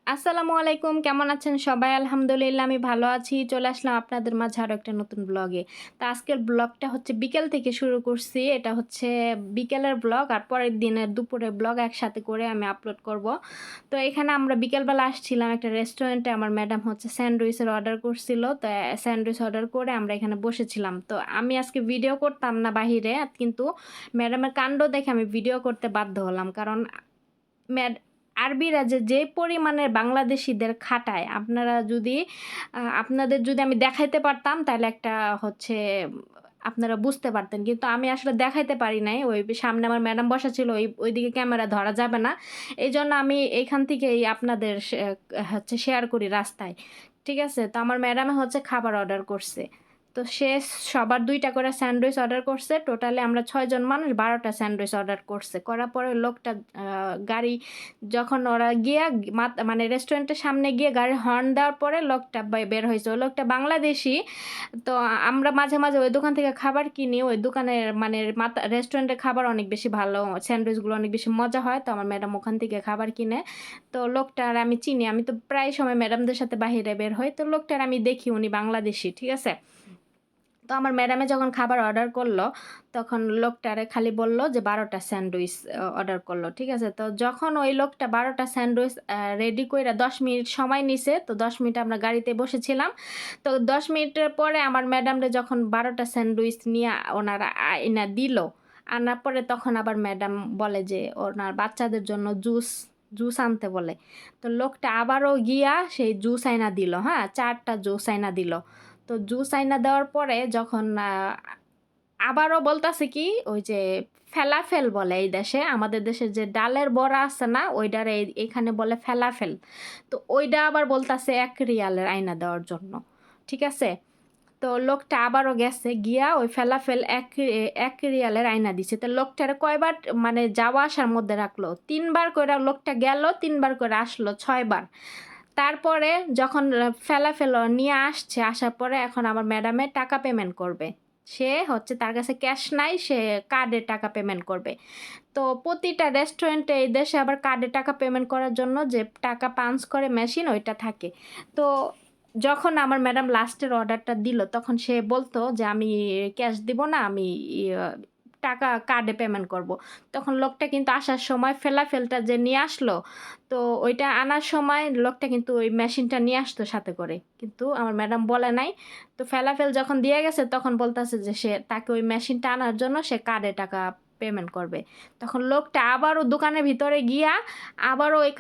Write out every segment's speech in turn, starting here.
আসসালামু আলাইকুম। কেমন আছেন সবাই? আলহামদুলিল্লাহ আমি ভালো আছি। চলে আসলাম আপনাদের মাঝে আরো একটা নতুন ব্লগে। তো আজকের ব্লগটা হচ্ছে বিকেল থেকে শুরু করছি। এটা হচ্ছে বিকেলের ব্লগ আর পরের দিনের দুপুরের ব্লগ একসাথে করে আমি আপলোড করব। তো এখানে আমরা বিকেলবেলা আসছিলাম একটা রেস্টুরেন্টে। আমার ম্যাডাম হচ্ছে স্যান্ডউইচের অর্ডার করছিল। তো স্যান্ডউইচ অর্ডার করে আমরা এখানে বসেছিলাম। তো আমি আজকে ভিডিও করতাম না বাহিরে। কিন্তু ম্যাডামের কাণ্ড দেখে আমি ভিডিও করতে বাধ্য হলাম। কারণ ম্যাড আরবিরা যে পরিমাণের বাংলাদেশীদের খাটায়, আপনারা যদি আপনাদের যদি আমি দেখাইতে পারতাম তাহলে একটা হচ্ছে আপনারা বুঝতে পারতেন। কিন্তু আমি আসলে দেখাইতে পারি নাই। ওই সামনে আমার ম্যাডাম বসা ছিল, ওইদিকে ক্যামেরা ধরা যাবে না। এইজন্য আমি এইখান থেকেই আপনাদের হচ্ছে শেয়ার করি রাস্তায়। ঠিক আছে? তো আমার ম্যাডামে হচ্ছে খাবার অর্ডার করছে। তো সে সবার ২ টা করে স্যান্ডউইচ অর্ডার করছে। টোটালি আমরা ৬ জন মানুষ ১২ টা স্যান্ডউইচ অর্ডার করছে। করার পরে লোকটা আ গাড়ি যখন ওরা গিয়া মানে রেস্টুরেন্টের সামনে গিয়ে গাড়ির হর্ন দেওয়ার পরে লোকটা বের হইছে। ওই লোকটা বাংলাদেশী। তো আমরা মাঝে, মাঝে ওই দোকান থেকে খাবার কিনি। ওই দোকানের মানে রেস্টুরেন্টের খাবার অনেক বেশি ভালো। স্যান্ডউইচগুলো অনেক বেশি মজা হয়। তো আমার ম্যাডাম ওখান থেকে খাবার কিনে। তো লোকটার আমি চিনি। আমি তো প্রায় সময় ম্যাডামদের সাথে বাহিরে বের হই। তো লোকটার আমি দেখি উনি বাংলাদেশী। ঠিক আছে? তো আমার ম্যাডামে যখন খাবার অর্ডার করল, তখন লোকটারে খালি বলল যে ১২ টা স্যান্ডউইচ অর্ডার করল। ঠিক আছে? তো যখন ওই লোকটা ১২ টা স্যান্ডউইচ রেডি কইরা ১০ মিনিট সময় নিছে। তো ১০ মিনিট আমরা গাড়িতে বসেছিলাম। তো ১০ মিনিটের পরে আমার ম্যাডামরে যখন ১২ টা স্যান্ডউইচ নিয়া ওনারা আইনা দিল, আনার পরে তখন আবার ম্যাডাম বলে যে ওনার বাচ্চাদের জন্য জুস আনতে বলে। তো লোকটা আবারও গিয়া সেই জুস আইনা দিল, হ্যাঁ? ৪ টা জুস আইনা দিল। তো জুস আইনা দেওয়ার পরে যখন আবারও বলতাছে কি ওই যে ফেলাফেল বলে এই দেশে। আমাদের দেশে যে ডালের বড়া আছে না? ওইডারে এখানে বলে ফেলাফেল। তো ওইডা আবার বলতাছে ১ রিয়ালের আইনা দেওয়ার জন্য। ঠিক আছে? তো লোকটা আবারও গেছে গিয়া ওই ফেলাফেল ১ রিয়ালের আইনা দিছে। তো লোকটারে কয়বার মানে যাওয়া আসার মধ্যে রাখলো। ৩ বার কইরা লোকটা গেল, ৩ বার করে আসলো, ৬ বার। তারপরে যখন ফেলাফেল নিয়ে আসছে, আসার পরে এখন আমার ম্যাডামের টাকা পেমেন্ট করবে। সে হচ্ছে তার কাছে ক্যাশ নাই, সে কার্ডে টাকা পেমেন্ট করবে। তো প্রতিটা রেস্টুরেন্টে এই দেশে আবার কার্ডে টাকা পেমেন্ট করার জন্য যে টাকা পাঞ্চ করে মেশিন ওইটা থাকে। তো যখন আমার ম্যাডাম লাস্টের অর্ডারটা দিল, তখন সে বলতো যে, "আমি ক্যাশ দিব না, আমি ইয়া টাকা কার্ডে পেমেন্ট করব।" তখন লোকটা কিন্তু আসার সময় ফেলাফেলটা যে নিয়ে আসলো, তো ওইটা আনার সময় লোকটা কিন্তু ওই মেশিনটা নিয়ে আসতো সাথে করে। কিন্তু আমার ম্যাডাম বলে নাই। তো ফেলাফেল যখন দিয়ে গেছে তখন বলতাছে যে তাকে ওই মেশিনটা আনার জন্য সে কার্ডে টাকা পেমেন্ট করবে। তখন লোকটা আবারও দোকানের ভিতরে গিয়া আবারও ওই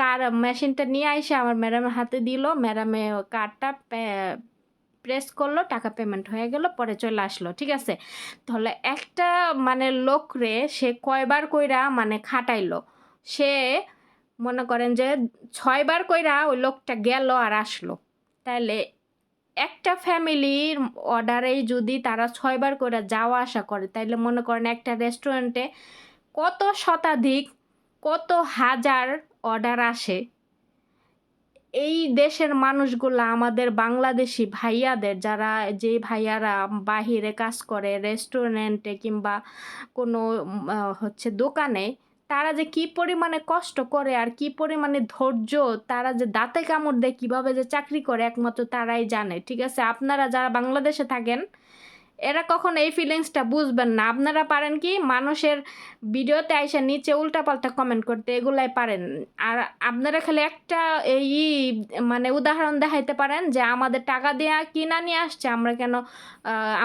মেশিনটা নিয়ে আইসা আমার ম্যাডামের হাতে দিল। ম্যাডামে কার্ডটা প্রেস করলো, টাকা পেমেন্ট হয়ে গেল, পরে চলে আসলো। ঠিক আছে? তাহলে একটা মানে লোকরে সে কয়বার কইরা মানে খাটাইলো। সে মনে করেন যে ৬ বার কইরা ওই লোকটা গেল আর আসলো। তাইলে একটা ফ্যামিলির অর্ডারেই যদি তারা ৬ বার করে যাওয়া আসা করে, তাইলে মনে করেন একটা রেস্টুরেন্টে কত শতাধিক, কত হাজার অর্ডার আসে। এই দেশের মানুষগুলা আমাদের বাংলাদেশী ভাইয়াদের যারা যে ভাইয়ারা বাহিরে কাজ করে রেস্টুরেন্টে কিংবা কোনো হচ্ছে দোকানে, তারা যে কি পরিমাণে কষ্ট করে আর কি পরিমাণে ধৈর্য, তারা যে দাঁতে কামড় দেয় কিভাবে যে চাকরি করে একমাত্র তারাই জানে। ঠিক আছে? আপনারা যারা বাংলাদেশে থাকেন এরা কখনো এই ফিলিংসটা বুঝবেন না। আপনারা পারেন কি মানুষের ভিডিওতে আইসা নিচে উল্টাপাল্টা কমেন্ট করতে এগুলাই পারেন। আর আপনারা খালি একটা মানে উদাহরণ দেখাইতে পারেন যে আমাদের টাকা দেয়া কিনা নিয়ে আসছে আমরা কেন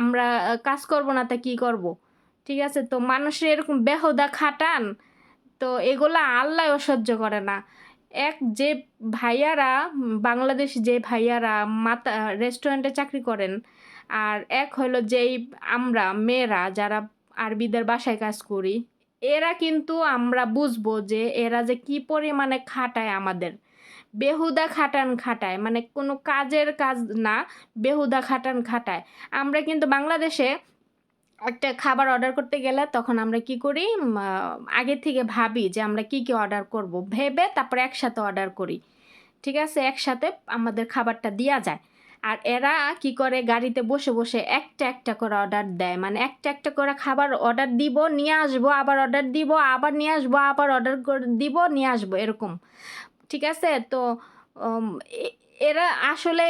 আমরা কাজ করব না তা কি করব? ঠিক আছে? তো মানুষের এরকম বেহুদা খাটান, তো এগুলা আল্লাহও সহ্য করে না। যে ভাইয়ারা বাংলাদেশী যে ভাইয়ারা রেস্টুরেন্টে চাকরি করেন, আর এক হইলো যেই আমরা মেয়েরা যারা আরবিদের বাসায় কাজ করি, এরা কিন্তু আমরা বুঝবো যে এরা যে কি পরিমাণে খাটায় আমাদের। বেহুদা খাটান খাটায়। মানে কোনো কাজের কাজ না, বেহুদা খাটান খাটায়। আমরা কিন্তু বাংলাদেশে একটা খাবার অর্ডার করতে গেলে তখন আমরা কি করি? আগে থেকে ভাবি যে আমরা কি, কি অর্ডার করব। ভেবে তারপরে একসাথে অর্ডার করি। ঠিক আছে? একসাথে আমাদের খাবারটা দিয়া যায়। আর এরা কি করে গাড়িতে বসে, বসে একটা, একটা করে অর্ডার দেয়। মানে একটা, একটা করে খাবার অর্ডার দিব, নিয়ে আসবো, আবার অর্ডার দিব, আবার নিয়ে আসবো, আবার অর্ডার দিব, নিয়ে আসবো এরকম। ঠিক আছে? তো উম এ এরা আসলে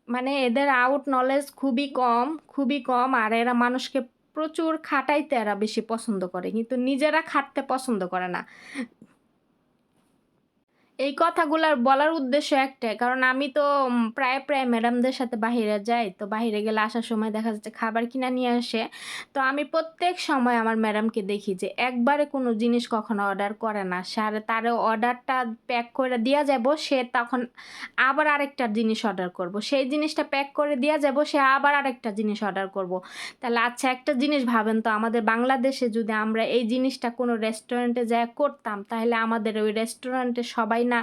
মানে এদের আউট নলেজ খুবই কম। আর এরা মানুষকে প্রচুর খাটাইতে এরা বেশি পছন্দ করে। কিন্তু নিজেরা খাটতে পছন্দ করে না। এই কথাগুলার বলার উদ্দেশ্য একটাই। কারণ আমি তো প্রায় ম্যাডামদের সাথে বাহিরে যাই। তো বাহিরে গেলে আসার সময় দেখা যাচ্ছে খাবার কিনা নিয়ে আসে। তো আমি প্রত্যেক সময় আমার ম্যাডামকে দেখি যে একবারে কোনো জিনিস কখনো অর্ডার করে না। তারে অর্ডারটা প্যাক করে দিয়া যাবো, সে তখন আবার আরেকটা জিনিস অর্ডার করব। সেই জিনিসটা প্যাক করে দিয়া যাবো, সে আবার আরেকটা জিনিস অর্ডার করব। তাহলে আচ্ছা একটা জিনিস ভাবেন তো, আমাদের বাংলাদেশে যদি আমরা এই জিনিসটা কোনো রেস্টুরেন্টে যেয়ে করতাম, তাহলে আমাদের ওই রেস্টুরেন্টে সবাই না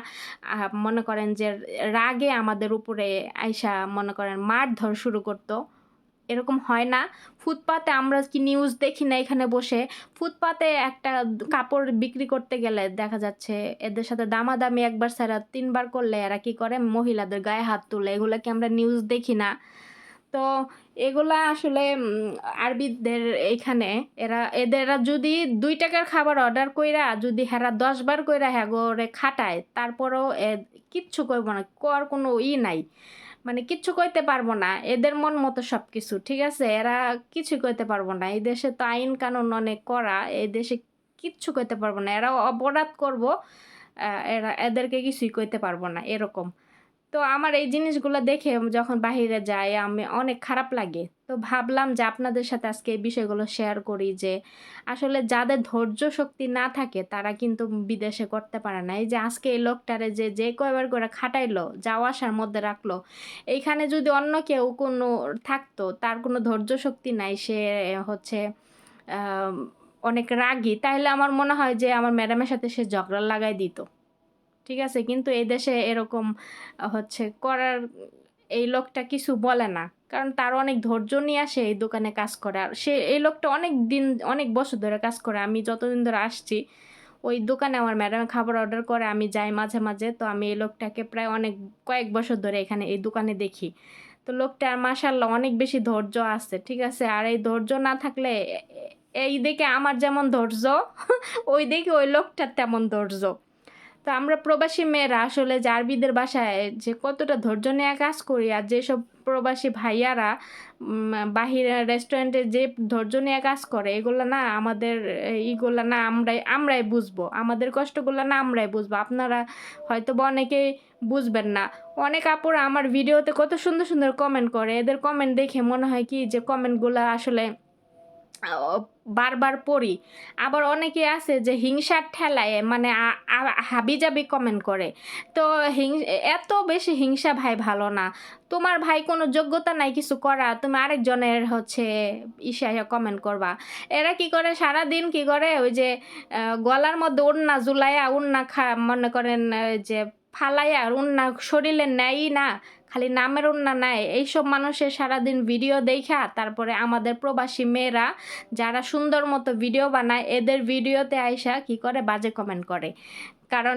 মনে করেন যে রাগে আমাদের উপরে আইসা মনে করেন মারধর শুরু করত। এরকম হয় না? ফুটপাতে আমরা কি নিউজ দেখি না এখানে বসে? ফুটপাতে একটা কাপড় বিক্রি করতে গেলে দেখা যাচ্ছে এদের সাথে দামাদামি একবার ছাড়া ৩ বার করলে এরা কি করে? মহিলাদের গায়ে হাত তুলে। এগুলা কি আমরা নিউজ দেখি না? তো এগুলা আসলে আরবিদের এইখানে এদেরা যদি ৳২ খাবার অর্ডার কইরা যদি হেরা ১০ বার কইরা হ্যাগোরে খাটায়, তারপরেও কিচ্ছু কইব না। কওয়ার কোনো নাই। মানে কিচ্ছু কইতে পারব না। এদের মন মতো সবকিছু। ঠিক আছে? এরা কিছুই কইতে পারব না। এই দেশে তো আইন কানুন অনেক কড়া। এই দেশে কিচ্ছু কইতে পারব না। এরা অপরাধ করব। এদেরকে কিছুই কইতে পারব না। এরকম। তো আমার এই জিনিসগুলা দেখে যখন বাহিরে যাই আমি অনেক খারাপ লাগে। তো ভাবলাম যে আপনাদের সাথে আজকে এই বিষয়গুলো শেয়ার করি যে আসলে যাদের ধৈর্য শক্তি না থাকে তারা কিন্তু বিদেশে করতে পারে না। এই যে আজকে এই লোকটারে যে কয়বার করে খাটাইলো, যাওয়া আসার মধ্যে রাখলো। এইখানে যদি অন্য কেউ কোনো থাকতো, তার কোনো ধৈর্য শক্তি নাই, সে হচ্ছে আম অনেক রাগী, তাইলে আমার মনে হয় যে আমার ম্যাডামের সাথে সে ঝগড়া লাগাই দিত। ঠিক আছে? কিন্তু এই দেশে এরকম হচ্ছে করার এই লোকটা কিছু বলে না। কারণ তার অনেক ধৈর্য নিয়ে সে এই দোকানে কাজ করে। আর এই লোকটা অনেক বছর ধরে কাজ করে। আমি যতদিন ধরে আসছি, ওই দোকানে আমার ম্যাডাম খাবার অর্ডার করে, আমি যাই মাঝে। তো আমি এই লোকটাকে প্রায় কয়েক বছর ধরে এখানে এই দোকানে দেখি। তো লোকটার মাশাআল্লাহ অনেক বেশি ধৈর্য আছে। ঠিক আছে? আর এই ধৈর্য না থাকলে এই দিকে আমার যেমন ধৈর্য, ওই দিকে ওই লোকটার তেমন ধৈর্য। তো আমরা প্রবাসী মেয়েরা আসলে যে আরবিদের বাসায় যে কতটা ধৈর্য নিয়ে কাজ করি, আর যেসব প্রবাসী ভাইয়ারা বাহিরে রেস্টুরেন্টে যে ধৈর্য নিয়ে কাজ করে, এগুলো না আমাদের ইগুলা না আমরাই বুঝবো। আমাদের কষ্টগুলো না আমরাই বুঝবো। আপনারা হয়তোবা অনেকেই বুঝবেন না। অনেক আপুরা আমার ভিডিওতে কত সুন্দর কমেন্ট করে। এদের কমেন্ট দেখে মনে হয় কি যে কমেন্টগুলা আসলে অ বারবার পড়ি। আবার অনেকে আছে যে হিংসার ঠেলায় মানে আ আ হাবিজাবি কমেন্ট করে। তো এত বেশি হিংসা ভাই ভালো না। তোমার ভাই কোনো যোগ্যতা নাই কিছু করার, তুমি আরেকজনের হচ্ছে কমেন্ট করবা। এরা কি করে সারাদিন কি করে ওই যে গলার মধ্যে ওড়না ঝুলাইয়া ওড়না মনে করেন যে ফালাইয়া ওড়না শরীরে নেয়ই না। খালি নামের ওড়না নেয়। এইসব মানুষের সারাদিন ভিডিও দেইখা তারপরে আমাদের প্রবাসী মেয়েরা যারা সুন্দর মতো ভিডিও বানায় এদের ভিডিওতে আইসা কি করে বাজে কমেন্ট করে। কারণ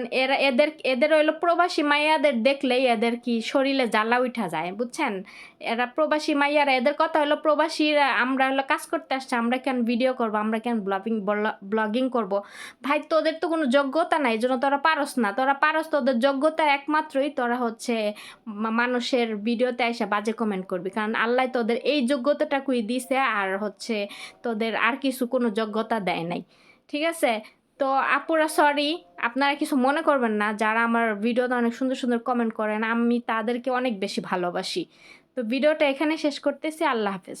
এদের হইলো প্রবাসী মাইয়াদের দেখলেই এদের কি শরীরে জ্বালা উঠা যায়, বুঝছেন? এরা প্রবাসী মাইয়ারা, এদের কথা হলো প্রবাসীরা আমরা হলো কাজ করতে আসছি, আমরা কেন ভিডিও করব, আমরা কেন ব্লগিং করব? ভাই তোদের তো কোনো যোগ্যতা নাই, এজন্য তোরা পারস না। তোরা পারস, তোদের যোগ্যতা একমাত্রই তোরা হচ্ছে মানুষের ভিডিওতে আইসা বাজে কমেন্ট করবি। কারণ আল্লাহ তোদের এই যোগ্যতাটাকুই দিছে, আর হচ্ছে তোদের আর কিছু কোনো যোগ্যতা দেয় নাই। ঠিক আছে? তো আপুরা সরি, আপনারা কিছু মনে করবেন না। যারা আমার ভিডিওতে অনেক সুন্দর কমেন্ট করেন, আমি তাদেরকে অনেক বেশি ভালোবাসি। তো ভিডিওটা এখানে শেষ করতেছি। আল্লাহ হাফেজ।